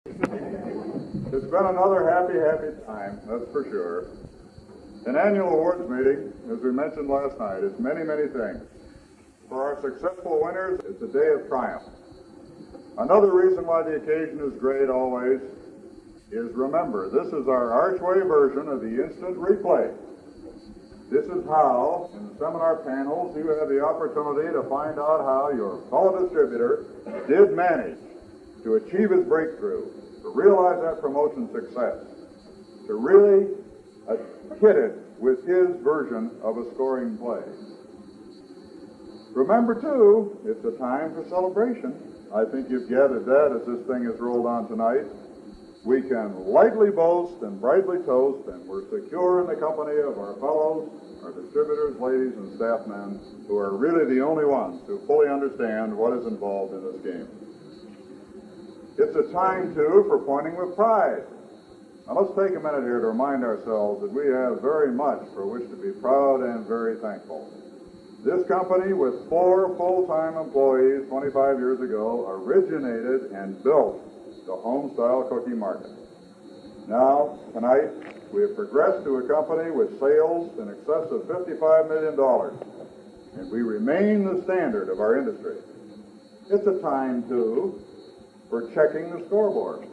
It's been another happy time, that's for sure. An annual awards meeting, as we mentioned last night, is many things. For our successful winners, it's a day of triumph. Another reason why the occasion is great always is, remember, this is our Archway version of the instant replay. This is how, in the seminar panels, you have the opportunity to find out how your fellow distributor did manage to achieve his breakthrough, to realize that promotion success, to really hit it with his version of a scoring play. Remember, too, it's a time for celebration. I think you've gathered that as this thing is rolled on tonight. We can lightly boast and brightly toast, and we're secure in the company of our fellows, our distributors, ladies, and staff men, who are really the only ones who fully understand what is involved in this game. It's a time, too, for pointing with pride. Now, let's take a minute here to remind ourselves that we have very much for which to be proud and very thankful. This company, with 4 full-time employees 25 years ago, originated and built the home-style cookie market. Now, tonight, we have progressed to a company with sales in excess of $55 million, and we remain the standard of our industry. It's a time, too, for checking the scoreboard.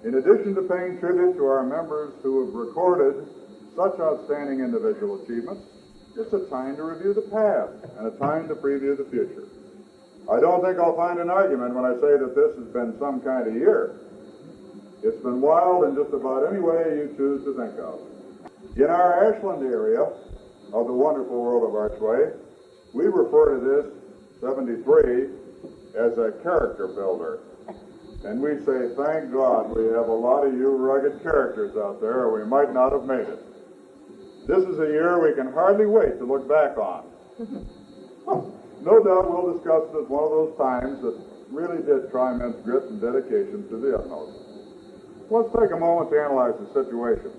In addition to paying tribute to our members who have recorded such outstanding individual achievements, it's a time to review the past and a time to preview the future. I don't think I'll find an argument when I say that this has been some kind of year. It's been wild in just about any way you choose to think of. In our Ashland area of the wonderful world of Archway, we refer to this 73 as a character builder. And we say, thank God we have a lot of you rugged characters out there, or we might not have made it. This is a year we can hardly wait to look back on. No doubt we'll discuss it as one of those times that really did try men's grit and dedication to the utmost. Let's take a moment to analyze the situation.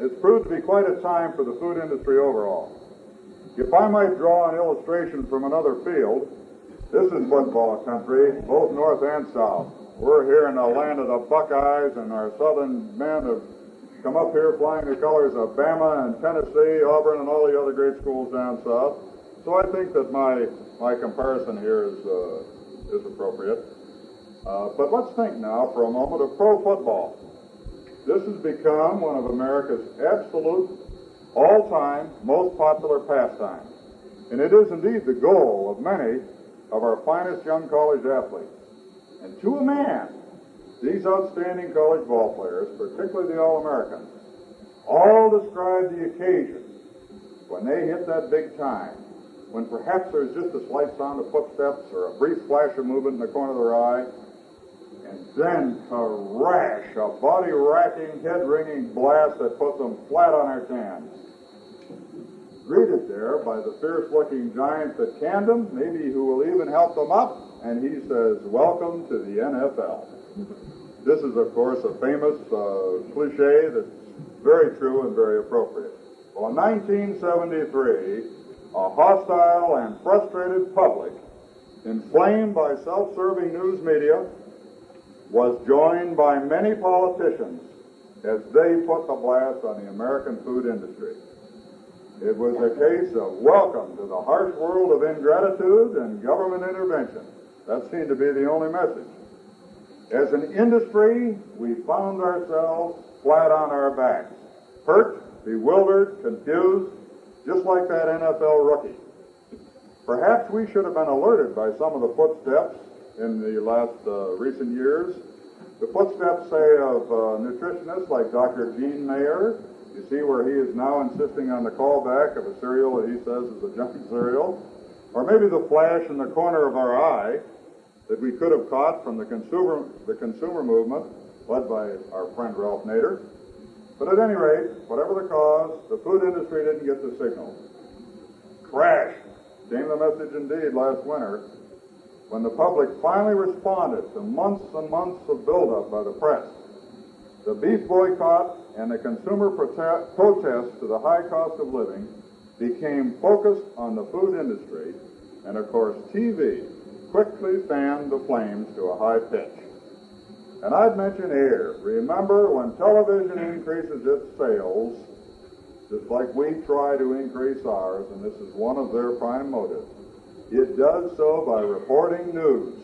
It's proved to be quite a time for the food industry overall. If I might draw an illustration from another field, this is football country, both north and south. We're here in the land of the Buckeyes, and our southern men have come up here flying the colors of Bama and Tennessee, Auburn, and all the other great schools down south. So I think that my comparison here is appropriate. But let's think now for a moment of pro football. This has become one of America's absolute, all-time, most popular pastimes. And it is indeed the goal of many of our finest young college athletes. And to a man, these outstanding college ball players, particularly the All-Americans, all describe the occasion when they hit that big time, when perhaps there's just a slight sound of footsteps or a brief flash of movement in the corner of their eye, and then crash, a body-racking, head-ringing blast that puts them flat on their cans. Greeted there by the fierce-looking giant that canned them, maybe who will even help them up, and he says, welcome to the NFL. This is, of course, a famous cliche that's very true and very appropriate. Well, in 1973, a hostile and frustrated public, inflamed by self-serving news media, was joined by many politicians as they put the blast on the American food industry. It was a case of welcome to the harsh world of ingratitude and government intervention. That seemed to be the only message. As an industry, we found ourselves flat on our backs, hurt, bewildered, confused, just like that NFL rookie. Perhaps we should have been alerted by some of the footsteps in the last recent years. The footsteps, say, of nutritionists like Dr. Gene Mayer. You see where he is now insisting on the callback of a cereal that he says is a junk cereal. Or maybe the flash in the corner of our eye that we could have caught from the consumer movement led by our friend Ralph Nader. But at any rate, whatever the cause, the food industry didn't get the signal. Crash came the message indeed last winter when the public finally responded to months and months of buildup by the press. The beef boycott and the consumer protest to the high cost of living became focused on the food industry, and of course TV quickly fanned the flames to a high pitch. And I'd mention air. Remember, when television increases its sales, just like we try to increase ours, and this is one of their prime motives, it does so by reporting news.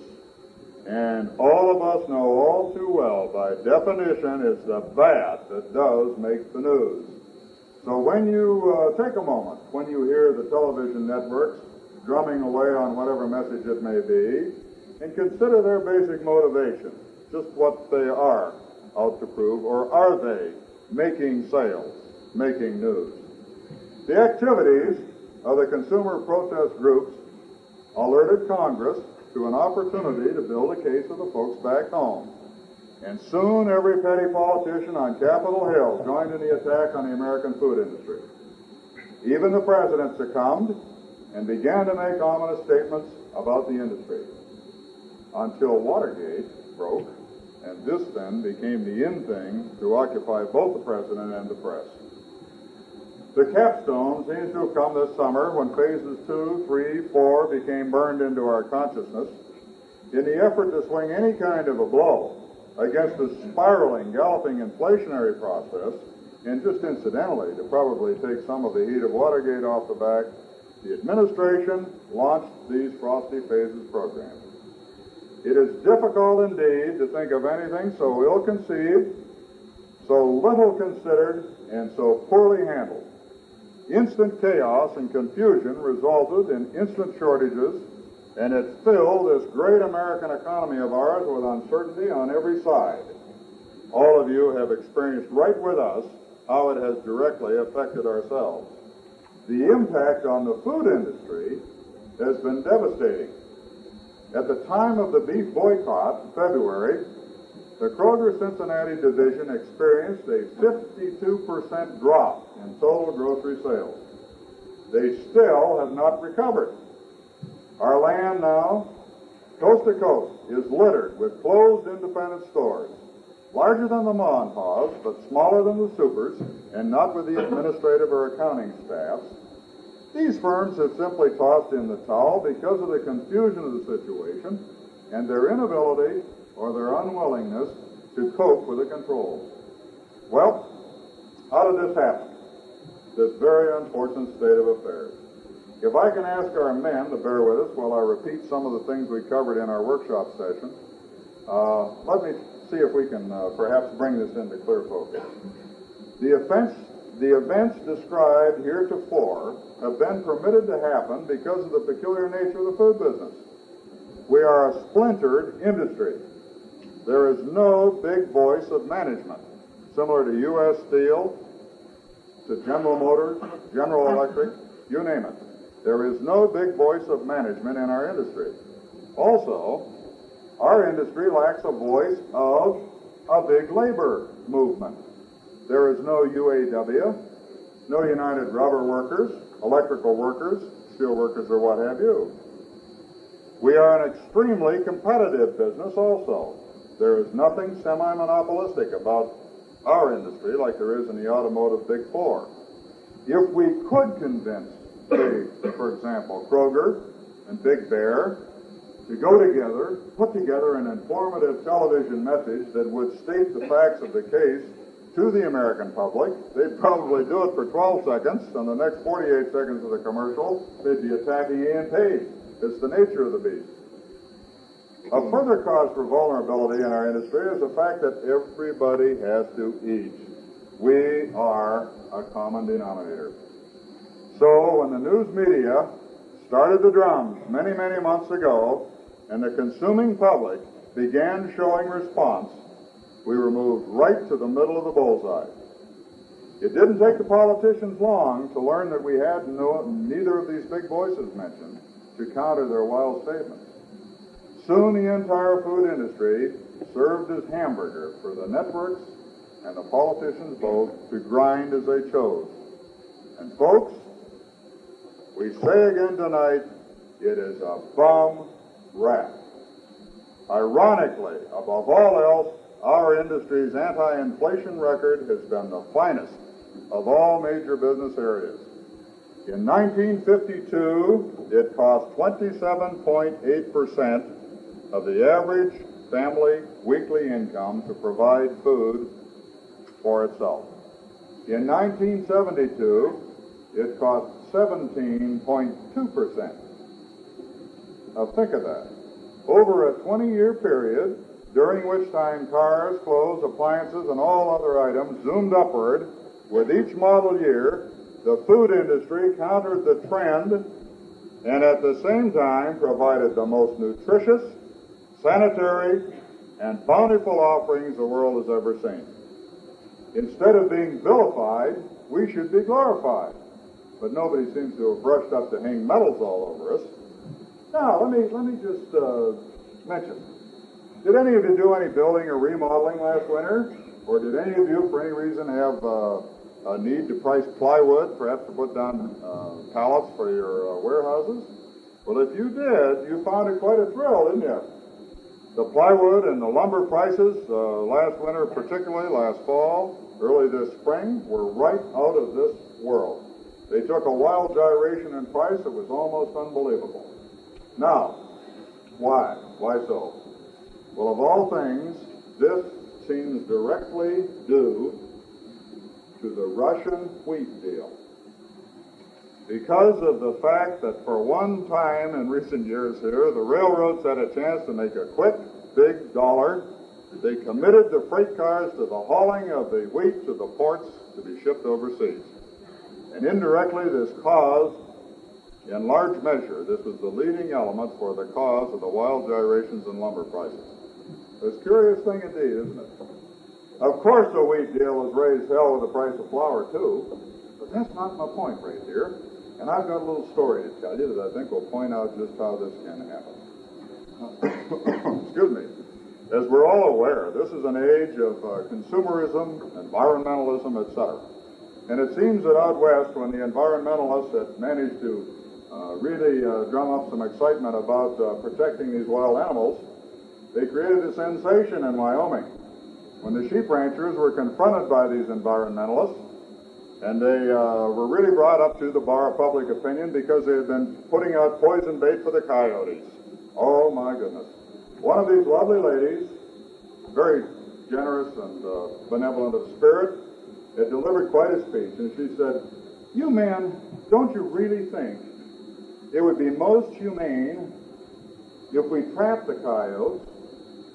And all of us know all too well, by definition, it's the bad that does make the news. So when you take a moment, when you hear the television networks drumming away on whatever message it may be, and consider their basic motivation, just what they are out to prove, or are they making sales, making news? The activities of the consumer protest groups alerted Congress to an opportunity to build a case of the folks back home. And soon every petty politician on Capitol Hill joined in the attack on the American food industry. Even the president succumbed and began to make ominous statements about the industry. Until Watergate broke, and this then became the in thing to occupy both the president and the press. The capstone seems to have come this summer when phases 2, 3, 4 became burned into our consciousness in the effort to swing any kind of a blow against the spiraling, galloping inflationary process, and just incidentally, to probably take some of the heat of Watergate off the back, the administration launched these Frosty Phases programs. It is difficult indeed to think of anything so ill-conceived, so little considered, and so poorly handled. Instant chaos and confusion resulted in instant shortages, and it filled this great American economy of ours with uncertainty on every side. All of you have experienced right with us how it has directly affected ourselves. The impact on the food industry has been devastating. At the time of the beef boycott in February, the Kroger Cincinnati division experienced a 52% drop in total grocery sales. They still have not recovered. Our land now, coast to coast, is littered with closed independent stores, larger than the ma and pa's, but smaller than the supers, and not with the administrative or accounting staffs. These firms have simply tossed in the towel because of the confusion of the situation and their inability or their unwillingness to cope with the controls. Well, how did this happen? This very unfortunate state of affairs. If I can ask our men to bear with us while I repeat some of the things we covered in our workshop session, let me see if we can perhaps bring this into clear focus. The events described heretofore have been permitted to happen because of the peculiar nature of the food business. We are a splintered industry. There is no big voice of management, similar to U.S. Steel, to General Motors, General Electric, you name it. There is no big voice of management in our industry. Also, our industry lacks a voice of a big labor movement. There is no UAW, no United Rubber Workers, electrical workers, steel workers, or what have you. We are an extremely competitive business also. There is nothing semi-monopolistic about our industry like there is in the automotive Big Four. If we could convince, for example, Kroger and Big Bear to go together, put together an informative television message that would state the facts of the case to the American public, they'd probably do it for 12 seconds, and the next 48 seconds of the commercial, they'd be attacking Ian Page. It's the nature of the beast. A further cause for vulnerability in our industry is the fact that everybody has to eat. We are a common denominator. So when the news media started the drums many, many months ago, and the consuming public began showing response, we were moved right to the middle of the bullseye. It didn't take the politicians long to learn that we had neither of these big voices mentioned to counter their wild statements. Soon the entire food industry served as hamburger for the networks and the politicians both to grind as they chose. And folks, we say again tonight, it is a bum rap. Ironically, above all else, our industry's anti-inflation record has been the finest of all major business areas. In 1952, it cost 27.8% of the average family weekly income to provide food for itself. In 1972, it cost 17.2%. Now think of that. Over a 20-year period, during which time cars, clothes, appliances, and all other items zoomed upward, with each model year, the food industry countered the trend and at the same time provided the most nutritious, sanitary, and bountiful offerings the world has ever seen. Instead of being vilified, we should be glorified. But nobody seems to have brushed up to hang medals all over us. Now, let me just mention, did any of you do any building or remodeling last winter? Or did any of you, for any reason, have a need to price plywood, perhaps to put down pallets for your warehouses? Well, if you did, you found it quite a thrill, didn't you? The plywood and the lumber prices last winter, particularly last fall, early this spring, were right out of this world. They took a wild gyration in price that was almost unbelievable. Now, why? Why so? Well, of all things, this seems directly due to the Russian wheat deal. Because of the fact that for one time in recent years here, the railroads had a chance to make a quick, big dollar, they committed the freight cars to the hauling of the wheat to the ports to be shipped overseas. And indirectly, this caused, in large measure, this was the leading element for the cause of the wild gyrations in lumber prices. It's a curious thing indeed, isn't it? Of course the wheat deal has raised hell with the price of flour, too. But that's not my point right here. And I've got a little story to tell you that I think will point out just how this can happen. Excuse me. As we're all aware, this is an age of consumerism, environmentalism, etc. And it seems that out west, when the environmentalists had managed to really drum up some excitement about protecting these wild animals, they created a sensation in Wyoming when the sheep ranchers were confronted by these environmentalists, and they were really brought up to the bar of public opinion because they had been putting out poison bait for the coyotes. Oh, my goodness. One of these lovely ladies, very generous and benevolent of spirit, had delivered quite a speech, and she said, "You men, don't you really think it would be most humane if we trapped the coyotes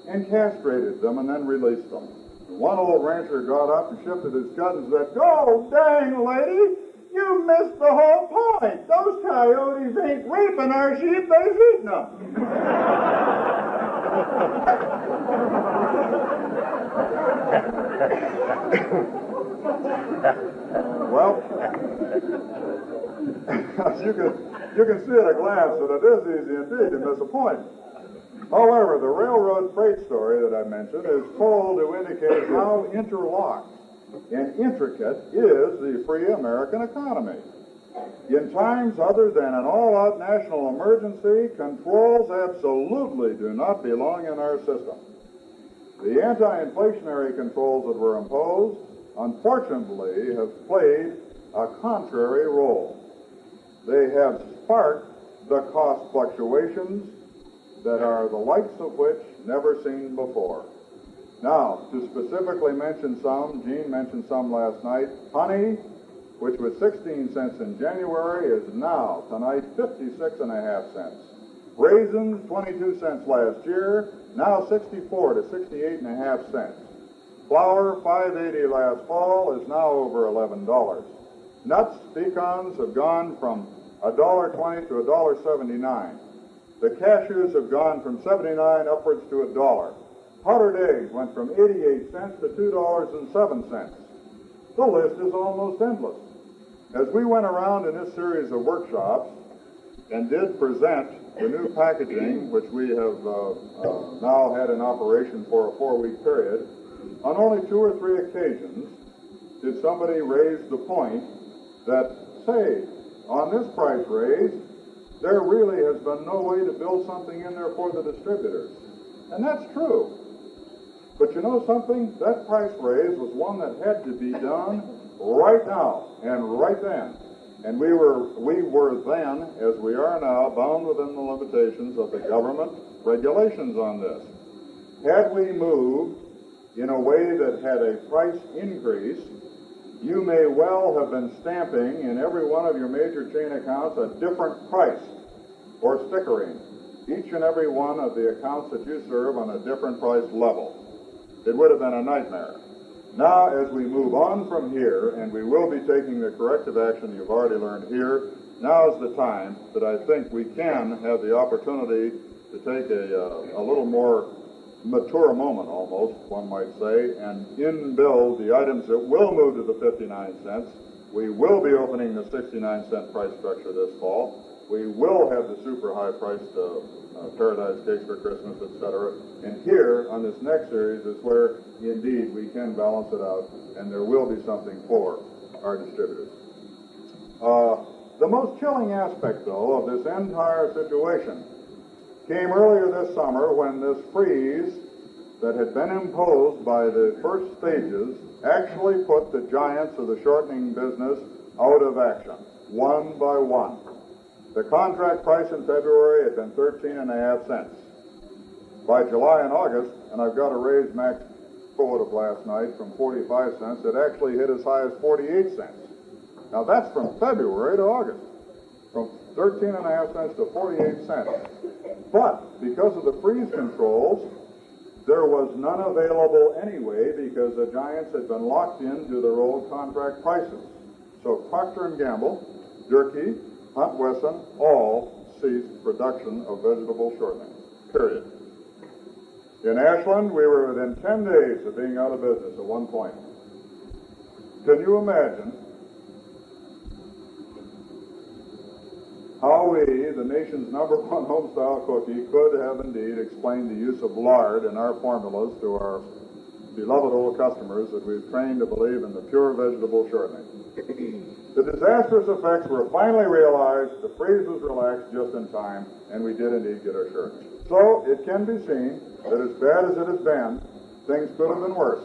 and castrated them and then released them?" And one old rancher got up and shifted his gun and said, "Oh, dang, lady, you missed the whole point. Those coyotes ain't raping our sheep, they're eating them." Well, you can see at a glance that it is easy indeed to miss a point. However, the railroad freight story that I mentioned is told to indicate how interlocked and intricate is the free American economy. In times other than an all-out national emergency, controls absolutely do not belong in our system. The anti-inflationary controls that were imposed, unfortunately, have played a contrary role. They have sparked the cost fluctuations that are the likes of which never seen before. Now, to specifically mention some, Gene mentioned some last night, honey, which was 16 cents in January, is now, tonight, 56.5 cents. Raisins, 22 cents last year, now 64 to 68.5 cents. Flour, $5.80 last fall, is now over $11. Nuts, pecans have gone from $1.20 to $1.79. The cashews have gone from 79 upwards to $1. Powdered eggs went from 88 cents to $2.07. The list is almost endless. As we went around in this series of workshops and did present the new packaging, which we have now had in operation for a 4-week period, on only 2 or 3 occasions did somebody raise the point that, say, on this price raise, there really has been no way to build something in there for the distributors. And that's true. But you know something? That price raise was one that had to be done right now and right then. And we were then, as we are now, bound within the limitations of the government regulations on this. Had we moved in a way that had a price increase, you may well have been stamping in every one of your major chain accounts a different price, or stickering each and every one of the accounts that you serve on a different price level. It would have been a nightmare. Now, as we move on from here, and we will be taking the corrective action you've already learned here, now is the time that I think we can have the opportunity to take a little more mature moment, almost, one might say, and in-build the items that will move to the 59 cents. We will be opening the 69-cent price structure this fall. We will have the super high-priced Paradise Cakes for Christmas, etc. And here, on this next series, is where, indeed, we can balance it out, and there will be something for our distributors. The most chilling aspect, though, of this entire situation came earlier this summer when this freeze that had been imposed by the first stages actually put the giants of the shortening business out of action, one by one. The contract price in February had been 13.5 cents. By July and August, and I've got a raise Max quote of last night from 45 cents, it actually hit as high as 48 cents. Now that's from February to August, from 13.5 cents to 48 cents. But because of the freeze controls, there was none available anyway because the giants had been locked into their old contract prices. So Procter & Gamble, Durkee, Hunt Wesson all ceased production of vegetable shortening, period. In Ashland, we were within 10 days of being out of business at one point. Can you imagine how we, the nation's #1 homestyle cookie, could have indeed explained the use of lard in our formulas to our beloved old customers that we've trained to believe in the pure vegetable shortening? The disastrous effects were finally realized, the freeze was relaxed just in time, and we did indeed get our shortening. So it can be seen that as bad as it has been, things could have been worse.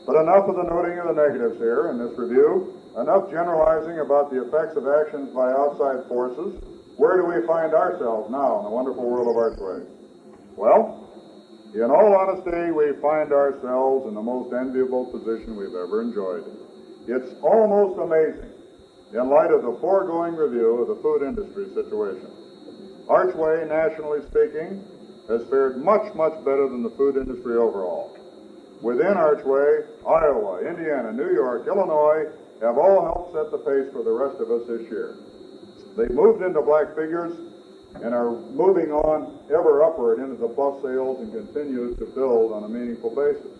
But enough of the noting of the negatives here in this review. Enough generalizing about the effects of actions by outside forces. Where do we find ourselves now in the wonderful world of Archway? Well, in all honesty, we find ourselves in the most enviable position we've ever enjoyed. It's almost amazing, in light of the foregoing review of the food industry situation. Archway, nationally speaking, has fared much, much better than the food industry overall. Within Archway, Iowa, Indiana, New York, Illinois have all helped set the pace for the rest of us this year. They've moved into black figures and are moving on ever upward into the plus sales and continue to build on a meaningful basis.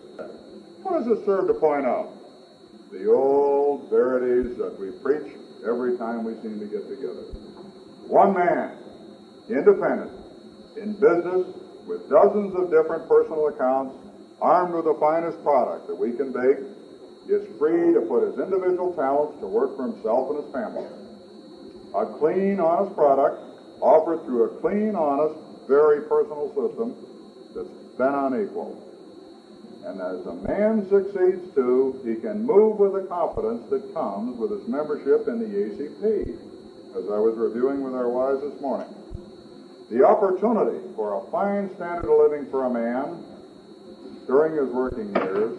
What does this serve to point out? The old verities that we preach every time we seem to get together. One man, independent, in business, with dozens of different personal accounts, armed with the finest product that we can bake, is free to put his individual talents to work for himself and his family. A clean, honest product offered through a clean, honest, very personal system that's been unequaled. And as a man succeeds too, he can move with the confidence that comes with his membership in the ACP, as I was reviewing with our wives this morning. The opportunity for a fine standard of living for a man during his working years,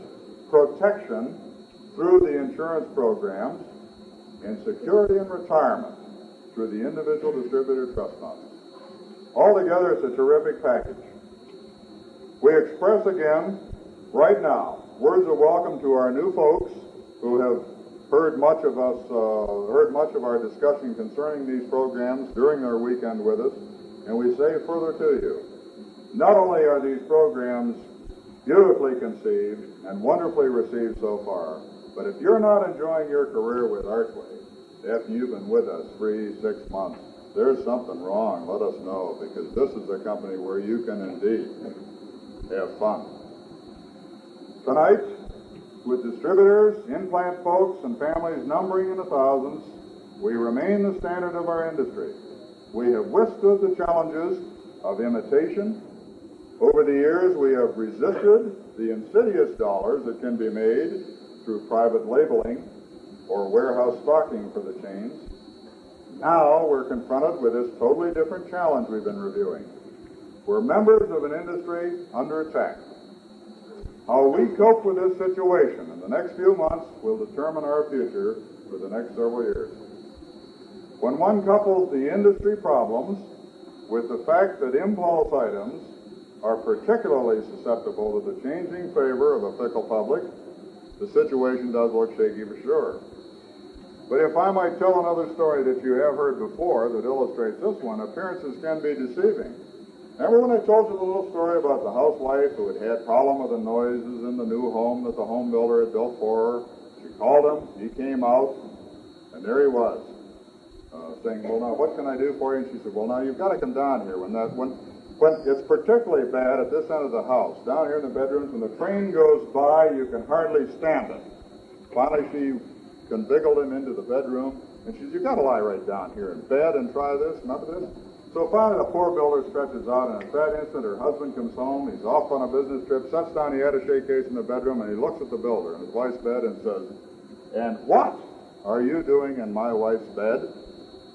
protection through the insurance programs, and security in retirement through the individual distributor trust funds. Altogether, it's a terrific package. We express again, right now, words of welcome to our new folks who have heard much of our discussion concerning these programs during their weekend with us, and we say further to you, not only are these programs beautifully conceived and wonderfully received so far, but if you're not enjoying your career with Archway after you've been with us 3-6 months, there's something wrong. Let us know, because this is a company where you can indeed have fun. Tonight, with distributors, in-plant folks, and families numbering in the thousands, we remain the standard of our industry. We have withstood the challenges of imitation. Over the years, we have resisted the insidious dollars that can be made through private labeling or warehouse stocking for the chains. Now we're confronted with this totally different challenge we've been reviewing. We're members of an industry under attack. How we cope with this situation in the next few months will determine our future for the next several years. When one couples the industry problems with the fact that impulse items are particularly susceptible to the changing favor of a fickle public, the situation does look shaky for sure. But if I might tell another story that you have heard before that illustrates this one, appearances can be deceiving. Remember when I told you the little story about the housewife who had had problem with the noises in the new home that the home builder had built for her? She called him, he came out, and there he was, saying, well, now, what can I do for you? And she said, well, now, you've got to come down here. When it's particularly bad at this end of the house, down here in the bedrooms, when the train goes by, you can hardly stand it. Finally, she inveigled him into the bedroom, and she said, you've got to lie right down here in bed and try this, remember this? So finally, the poor builder stretches out, and at that instant, her husband comes home. He's off on a business trip, sets down the attaché case in the bedroom, and he looks at the builder in his wife's bed and says, and what are you doing in my wife's bed?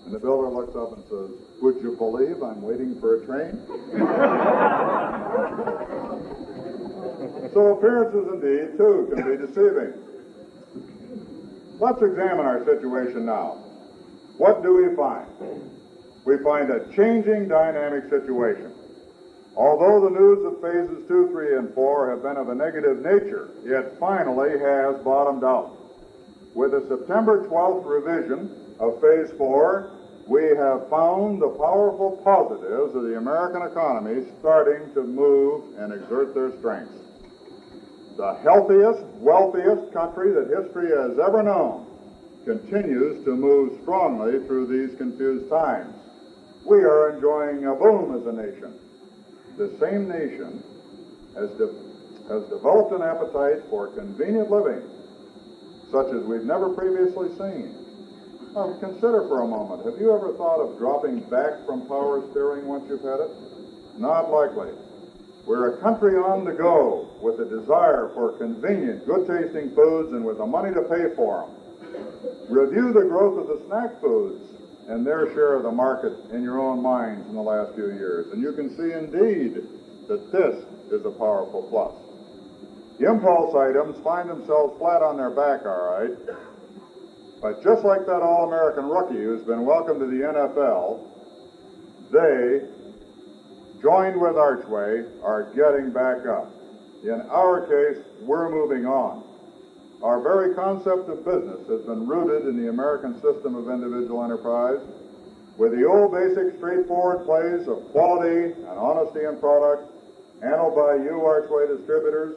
And the builder looks up and says, would you believe I'm waiting for a train? So appearances, indeed, too, can be deceiving. Let's examine our situation now. What do we find? We find a changing dynamic situation. Although the news of phases 2, 3, and 4 have been of a negative nature, it finally has bottomed out. With the September 12th revision of phase 4, we have found the powerful positives of the American economy starting to move and exert their strength. The healthiest, wealthiest country that history has ever known continues to move strongly through these confused times. We are enjoying a boom as a nation. The same nation has developed an appetite for convenient living, such as we've never previously seen. Now, consider for a moment, have you ever thought of dropping back from power steering once you've had it? Not likely. We're a country on the go with a desire for convenient, good-tasting foods and with the money to pay for them. Review the growth of the snack foods and their share of the market in your own minds in the last few years, and you can see indeed that this is a powerful plus. The impulse items find themselves flat on their back, all right, but just like that All-American rookie who's been welcomed to the NFL, they, joined with Archway, are getting back up. In our case, we're moving on. Our very concept of business has been rooted in the American system of individual enterprise, with the old basic straightforward plays of quality and honesty in product, handled by you Archway distributors,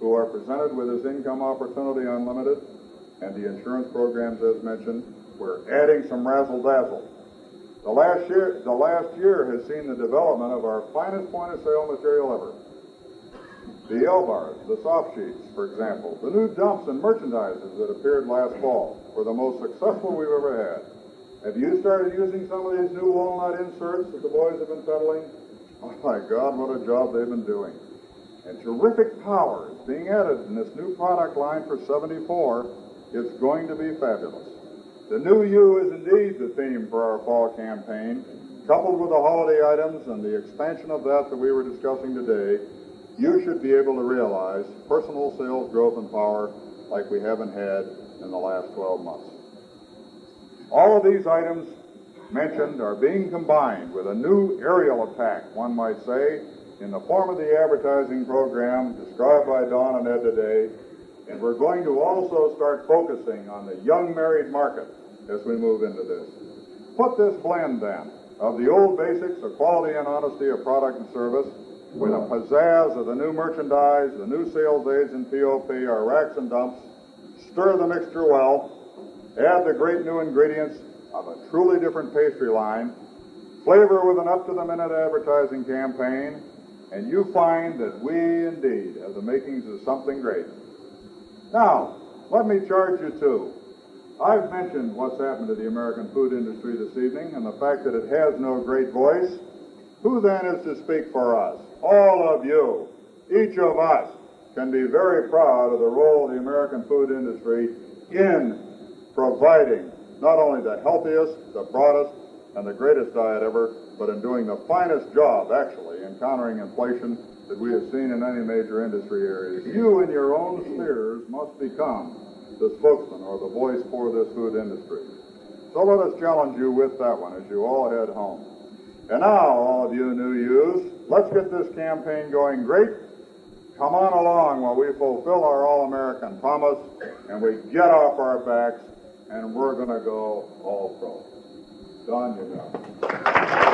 who are presented with this income opportunity unlimited, and the insurance programs as mentioned. We're adding some razzle-dazzle. The last year has seen the development of our finest point-of-sale material ever. The L-bars, the soft sheets, for example, the new dumps and merchandises that appeared last fall were the most successful we've ever had. Have you started using some of these new walnut inserts that the boys have been peddling? Oh my God, what a job they've been doing. And terrific power is being added in this new product line for 74. It's going to be fabulous. The new you is indeed the theme for our fall campaign. Coupled with the holiday items and the expansion of that we were discussing today, you should be able to realize personal sales growth and power like we haven't had in the last 12 months. All of these items mentioned are being combined with a new aerial attack, one might say, in the form of the advertising program described by Don and Ed today, and we're going to also start focusing on the young married market as we move into this. Put this blend, then, of the old basics of quality and honesty of product and service with a pizzazz of the new merchandise, the new sales aids and POP, our racks and dumps, stir the mixture well, add the great new ingredients of a truly different pastry line, flavor with an up-to-the-minute advertising campaign, and you find that we indeed have the makings of something great. Now, let me charge you too. I've mentioned what's happened to the American food industry this evening and the fact that it has no great voice. Who then is to speak for us? All of you, each of us, can be very proud of the role of the American food industry in providing not only the healthiest, the broadest, and the greatest diet ever, but in doing the finest job, actually, in countering inflation that we have seen in any major industry areas. You in your own spheres must become the spokesman or the voice for this food industry. So let us challenge you with that one as you all head home. And now, all of you new youths, let's get this campaign going great. Come on along while we fulfill our All-American promise and we get off our backs and we're going to go all pro. Done, you know.